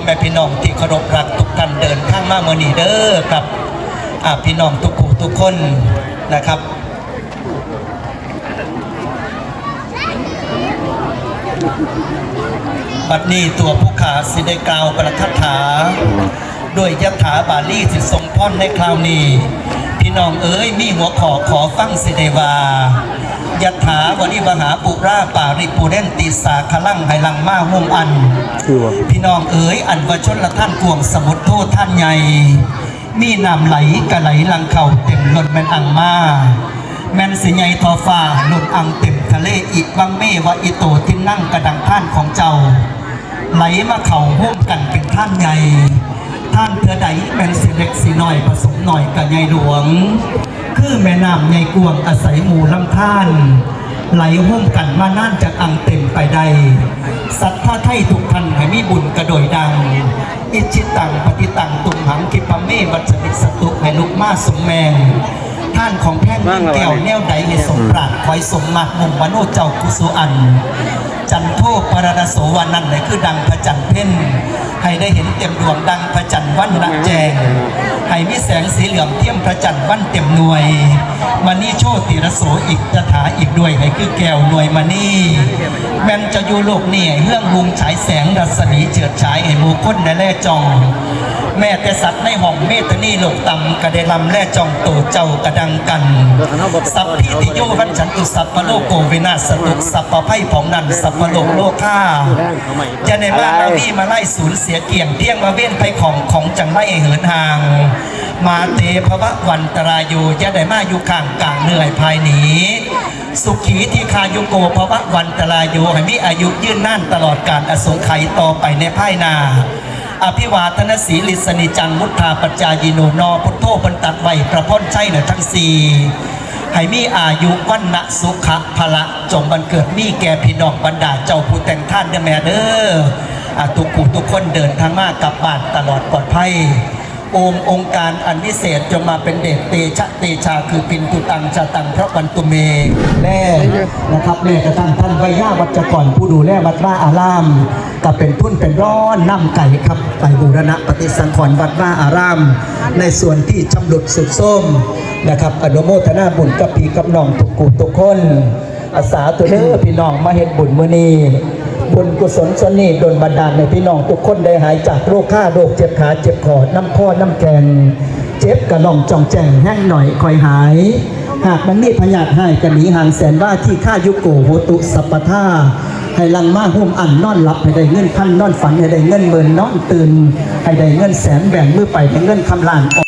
แม่พี่น้องที่เคารพรักทุกท่านเดินทางมาเมื่อนี้เด้อกับพี่น้องทุกคนนะครับบัดนี้ตัวผู้ขาสิได้กล่าวประคาถาด้วยยถาบาลีที่ทรงพรในคราวนี้พี่น้องเอ๋ยมีหัวขอฟังสิเดวายถาวริวหาปุราปาริปุเรนติสาคลังไหลังมาห่มอันพี่น้องเอ๋ยอันวชนละท่านกวงสมุทรโทษท่านใหญ่มีน้ำไหลกะไหลลังเข่าเต็มล้นแม่นอังมาแม่นสิใหญ่ทอฟ้าล้นอังเต็มทะเลอีกวังเมวะอิโตที่นั่งกระดังท่านของเจ้าไหลมาเข่าห่มกันเป็นท่านใหญ่ท่านเธอใดเป็นสิเล็กสิน้อยผสมหน่อยกับใหญ่หลวงคือแม่น้ำใหญ่กวงอาศัยหมู่ลำธารไหลห่มกันมาน่านจากอังเต็มไปได้สัทธาไทยทุกท่านให้มีบุญกระโดยดังอิจิตังปฏิตังตุมหังกิปเมวัชมิสตุให้ลุกมาสมแมงท่านของแท่งแก้วแนวใดให้สมปรารถคอยสมมักมุ่งมโนเจ้ากุสุอันจันโทปรดโสวันนั้นเลยคือดังพระจันทร์เพ่นให้ได้เห็นเต็มดวงดังพระจันทร์วันละแจงให้มีแสงสีเหลืองเทียมพระจันทร์วันเต็มหน่วยมณีโชติรโสอีกตถาอีกด้วยให้คือแก้วหน่วยมณีแม้นจะอยู่โลกนี้เรื่องลุงฉายแสงรัศมีเฉิดฉายให้หมู่คนได้แลจองแม่แต่สัตว์ในห้องเมตนีโลกต่ำกระเดลำแลจองโตเจ้ากระดังกันสัพพิติโยวันฉันตุสัพพโลโกวินาศตุสัพพไพ่ผองนันสัพพโลกโลค่าจะในบ้านมาวี่มาไล่สูญเสียเกี่ยงเที่ยงมาเว้นไพ่ของจังไล่เหินห่างมาเตภวะวันตรายโยจะได้มาอยู่ข้างกลางเหนื่อยภายหนีสุขีที่คายุโกภวะวันตรายโยให้มีอายุยืนน่านตลอดการอสงไขยต่อไปในภายนาอภิวาทนาสีลิสนิจังมุทธาปัจจายิโนนอพุทโธบรรตัดไว้ประพ้นใช่เหนือทั้งสี่ให้มีอายุวันณะสุขะพละจงบันเกิดมีแก่พี่น้องบรรดาเจ้าผู้แต่งท่านเด้อแม่เด้อทุกคนเดินทางมากลับบ้านตลอดปลอดภัยองค์การอันวิเศษจงมาเป็นเดชเตชะเตชาคือปินตุตังชาตังพระวันตุเมแม่นะครับแม่กระทั่งท่านวิยาวัจกรผู้ดูแลวัดว่าอารามก็เป็นทุนเป็นร้อนน้ำไก่ครับไปบูรณะปฏิสังขรณ์วัดว่าอารามในส่วนที่ชำรุดสุดโทรมนะครับอนุโมทนาบุญกับพี่กับน้องทุกคนอาสาตัวเด้อพี่น้องมาเห็นบุญมื้อนี้บุญกุศลส่วนนี้โดนบันดาลในพี่น้องทุกคนได้หายจากโรคข้าโรคเจ็บขาเจ็บคอน้ำข้อน้ำแกงเจ็บกระหน่องจ่องแจงแห้งหน่อยคอยหายหากมันมีพยาธิให้กันหนีห่างแสนว่าที่ข้ายุโกโหตุสัพพทาให้ลังมาหุ่มอันนอนหลับให้ได้เงินพันนอนฝันให้ได้เงินหมื่นนอนตื่นให้ได้เงินแสนแบ่งมือไปให้เงินคำลานอ